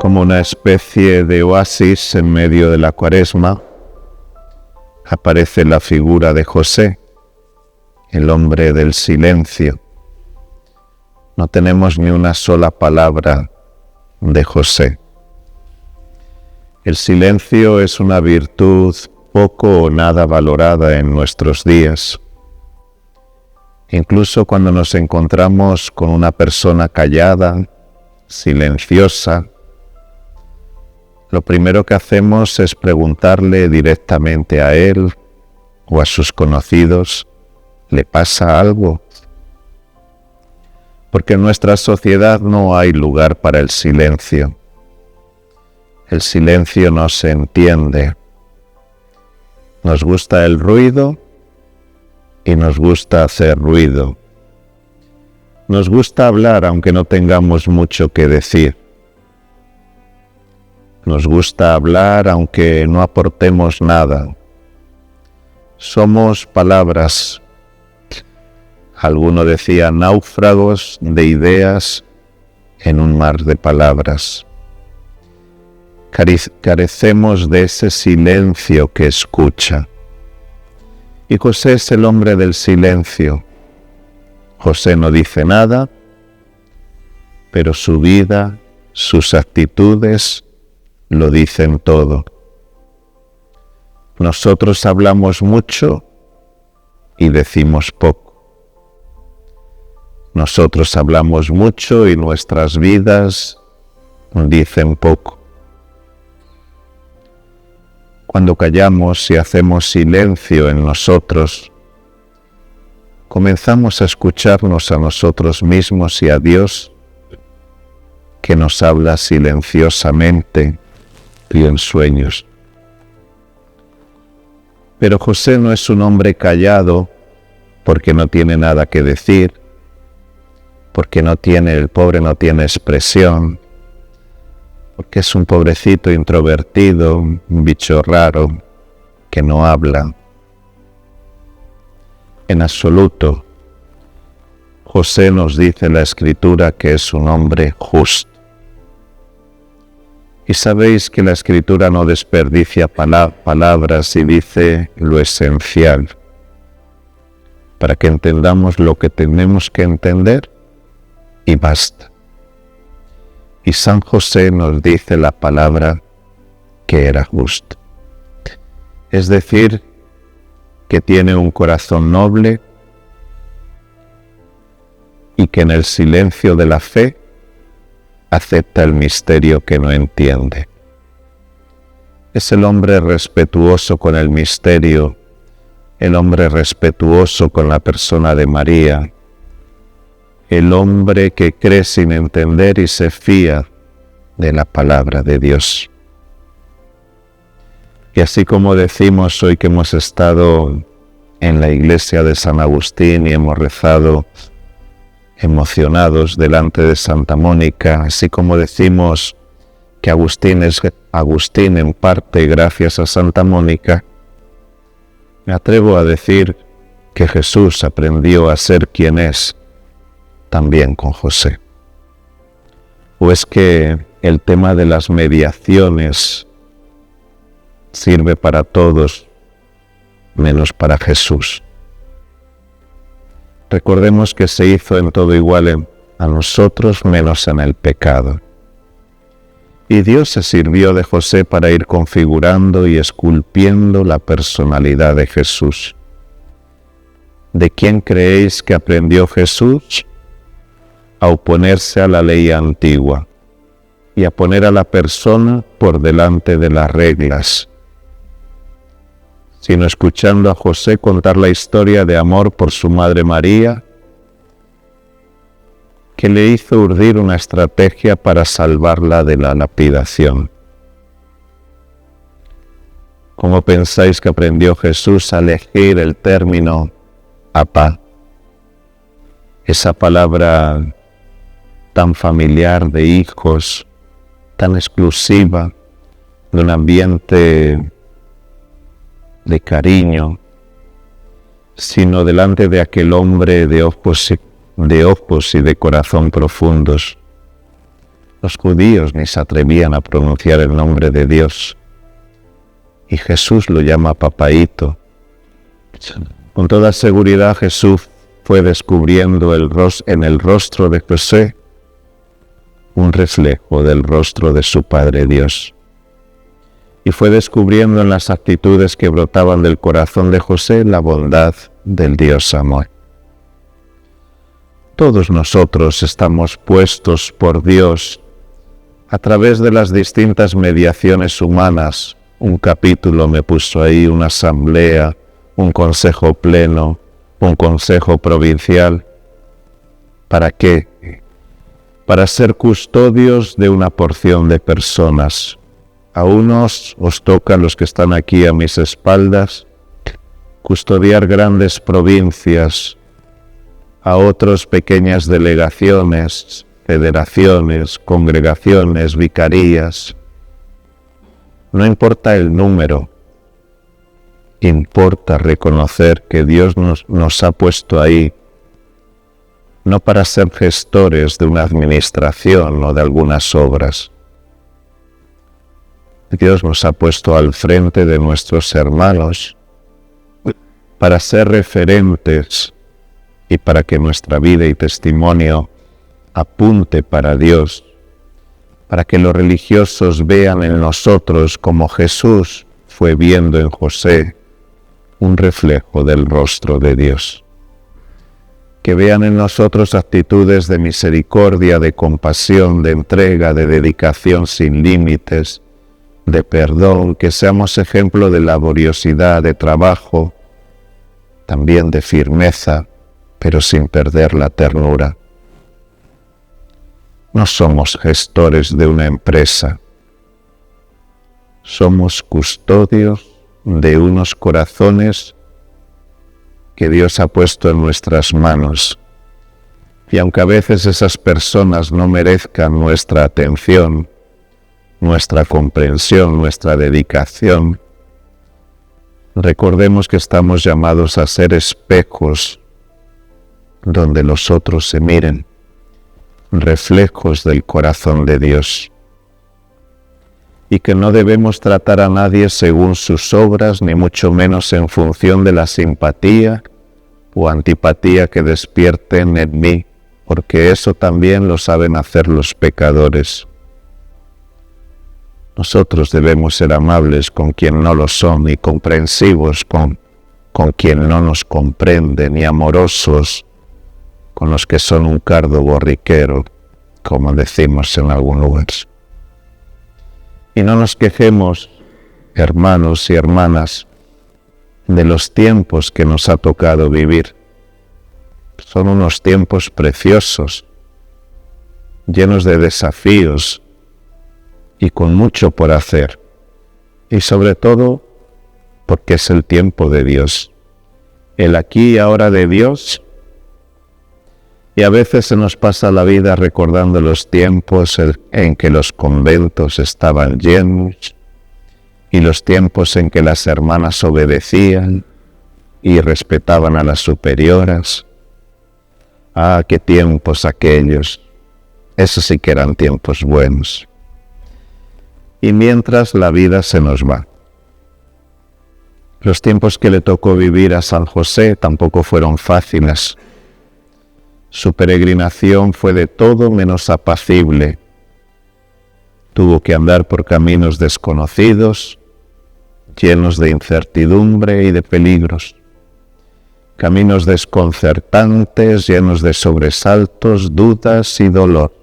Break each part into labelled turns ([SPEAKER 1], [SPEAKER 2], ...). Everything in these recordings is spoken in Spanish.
[SPEAKER 1] Como una especie de oasis en medio de la Cuaresma, aparece la figura de José, el hombre del silencio. No tenemos ni una sola palabra de José. El silencio es una virtud poco o nada valorada en nuestros días. Incluso cuando nos encontramos con una persona callada, silenciosa, lo primero que hacemos es preguntarle directamente a él o a sus conocidos, ¿le pasa algo? Porque en nuestra sociedad no hay lugar para el silencio. El silencio no se entiende. Nos gusta el ruido y nos gusta hacer ruido. Nos gusta hablar aunque no tengamos mucho que decir. Nos gusta hablar aunque no aportemos nada. Somos palabras. Alguno decía náufragos de ideas en un mar de palabras. Carecemos de ese silencio que escucha. Y José es el hombre del silencio. José no dice nada, pero su vida, sus actitudes, lo dicen todo. Nosotros hablamos mucho y decimos poco. Nosotros hablamos mucho y nuestras vidas dicen poco. Cuando callamos y hacemos silencio en nosotros, comenzamos a escucharnos a nosotros mismos y a Dios, que nos habla silenciosamente y en sueños. Pero José no es un hombre callado porque no tiene nada que decir, porque el pobre no tiene expresión, porque es un pobrecito introvertido, un bicho raro que no habla. En absoluto, José nos dice la Escritura que es un hombre justo. Y sabéis que la Escritura no desperdicia palabras y dice lo esencial, para que entendamos lo que tenemos que entender y basta. Y San José nos dice la palabra que era justo. Es decir, que tiene un corazón noble y que en el silencio de la fe acepta el misterio que no entiende. Es el hombre respetuoso con el misterio, el hombre respetuoso con la persona de María, el hombre que cree sin entender y se fía de la palabra de Dios. Y así como decimos hoy que hemos estado en la iglesia de San Agustín y hemos rezado emocionados delante de Santa Mónica, así como decimos que Agustín es Agustín en parte gracias a Santa Mónica, me atrevo a decir que Jesús aprendió a ser quien es también con José. ¿O es que el tema de las mediaciones sirve para todos menos para Jesús? Recordemos que se hizo en todo igual a nosotros menos en el pecado. Y Dios se sirvió de José para ir configurando y esculpiendo la personalidad de Jesús. ¿De quién creéis que aprendió Jesús? A oponerse a la ley antigua y a poner a la persona por delante de las reglas, sino escuchando a José contar la historia de amor por su madre María, que le hizo urdir una estrategia para salvarla de la lapidación. ¿Cómo pensáis que aprendió Jesús a elegir el término apá? Esa palabra tan familiar de hijos, tan exclusiva, de un ambiente de cariño, sino delante de aquel hombre de ojos y de corazón profundos. Los judíos ni se atrevían a pronunciar el nombre de Dios. Y Jesús lo llama papaíto. Con toda seguridad Jesús fue descubriendo en el rostro de José un reflejo del rostro de su Padre Dios. Y fue descubriendo en las actitudes que brotaban del corazón de José la bondad del Dios amor. Todos nosotros estamos puestos por Dios a través de las distintas mediaciones humanas. Un capítulo me puso ahí, una asamblea, un consejo pleno, un consejo provincial. ¿Para qué? Para ser custodios de una porción de personas. A unos os toca, los que están aquí a mis espaldas, custodiar grandes provincias, a otros pequeñas delegaciones, federaciones, congregaciones, vicarías. No importa el número, importa reconocer que Dios nos ha puesto ahí, no para ser gestores de una administración o de algunas obras. Dios nos ha puesto al frente de nuestros hermanos para ser referentes y para que nuestra vida y testimonio apunte para Dios, para que los religiosos vean en nosotros como Jesús fue viendo en José un reflejo del rostro de Dios. Que vean en nosotros actitudes de misericordia, de compasión, de entrega, de dedicación sin límites, de perdón, que seamos ejemplo de laboriosidad, de trabajo, también de firmeza, pero sin perder la ternura. No somos gestores de una empresa, somos custodios de unos corazones que Dios ha puesto en nuestras manos. Y aunque a veces esas personas no merezcan nuestra atención, nuestra comprensión, nuestra dedicación, recordemos que estamos llamados a ser espejos donde los otros se miren, reflejos del corazón de Dios, y que no debemos tratar a nadie según sus obras, ni mucho menos en función de la simpatía o antipatía que despierten en mí, porque eso también lo saben hacer los pecadores. Nosotros debemos ser amables con quien no lo son y comprensivos con quien no nos comprenden y amorosos con los que son un cardo borriquero, como decimos en algún lugar. Y no nos quejemos, hermanos y hermanas, de los tiempos que nos ha tocado vivir. Son unos tiempos preciosos, llenos de desafíos y con mucho por hacer. Y sobre todo, porque es el tiempo de Dios, el aquí y ahora de Dios. Y a veces se nos pasa la vida recordando los tiempos en que los conventos estaban llenos y los tiempos en que las hermanas obedecían y respetaban a las superioras. ¡Ah, qué tiempos aquellos! Esos sí que eran tiempos buenos. Y mientras la vida se nos va. Los tiempos que le tocó vivir a San José tampoco fueron fáciles. Su peregrinación fue de todo menos apacible. Tuvo que andar por caminos desconocidos, llenos de incertidumbre y de peligros. Caminos desconcertantes, llenos de sobresaltos, dudas y dolor.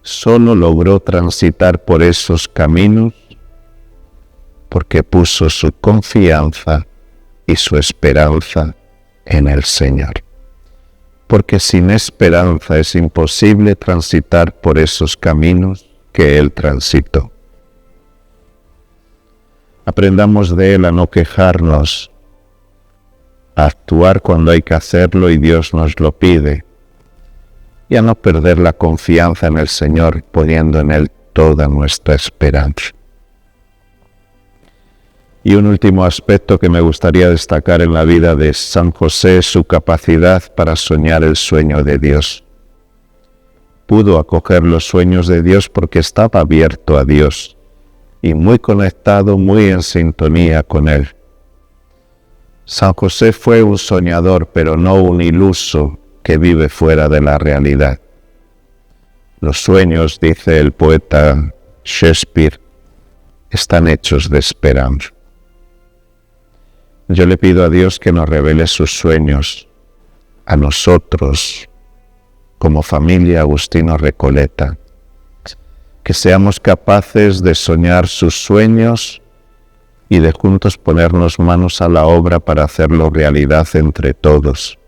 [SPEAKER 1] Solo logró transitar por esos caminos porque puso su confianza y su esperanza en el Señor. Porque sin esperanza es imposible transitar por esos caminos que Él transitó. Aprendamos de Él a no quejarnos, a actuar cuando hay que hacerlo y Dios nos lo pide, y a no perder la confianza en el Señor, poniendo en Él toda nuestra esperanza. Y un último aspecto que me gustaría destacar en la vida de San José es su capacidad para soñar el sueño de Dios. pudo acoger los sueños de Dios porque estaba abierto a Dios y muy conectado, muy en sintonía con Él. San José fue un soñador, pero no un iluso que vive fuera de la realidad. Los sueños, dice el poeta Shakespeare, están hechos de esperanza. Yo le pido a Dios que nos revele sus sueños a nosotros, como familia Agustino Recoleta, que seamos capaces de soñar sus sueños y de juntos ponernos manos a la obra para hacerlo realidad entre todos.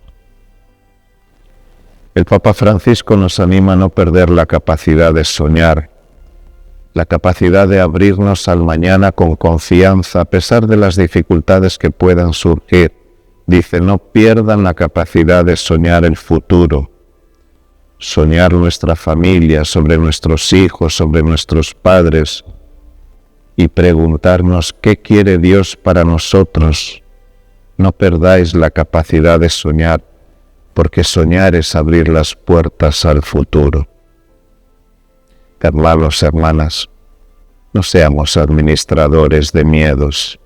[SPEAKER 1] El Papa Francisco nos anima a no perder la capacidad de soñar, la capacidad de abrirnos al mañana con confianza a pesar de las dificultades que puedan surgir. Dice, no pierdan la capacidad de soñar el futuro, soñar nuestra familia, sobre nuestros hijos, sobre nuestros padres, y preguntarnos qué quiere Dios para nosotros. No perdáis la capacidad de soñar, porque soñar es abrir las puertas al futuro. Hermanos, hermanas, no seamos administradores de miedos,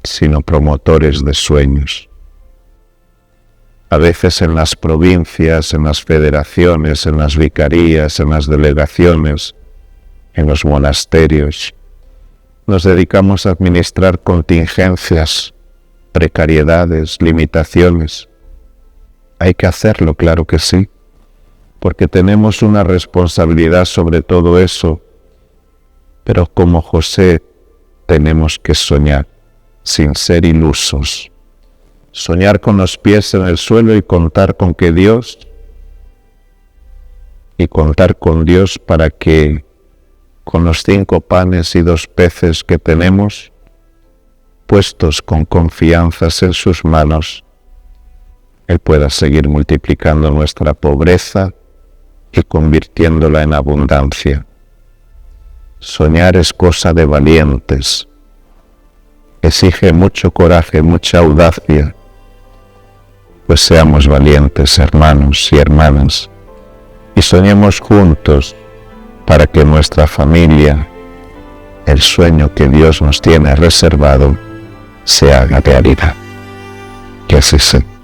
[SPEAKER 1] sino promotores de sueños. A veces en las provincias, en las federaciones, en las vicarías, en las delegaciones, en los monasterios, nos dedicamos a administrar contingencias, precariedades, limitaciones. Hay que hacerlo, claro que sí, porque tenemos una responsabilidad sobre todo eso, pero como José tenemos que soñar, sin ser ilusos. Soñar con los pies en el suelo y contar con que Dios, y contar con Dios para que con los 5 panes y 2 peces que tenemos, puestos con confianzas en sus manos, Él pueda seguir multiplicando nuestra pobreza y convirtiéndola en abundancia. Soñar es cosa de valientes, exige mucho coraje, mucha audacia, pues seamos valientes, hermanos y hermanas, y soñemos juntos para que nuestra familia, el sueño que Dios nos tiene reservado, se haga realidad. Que así sea.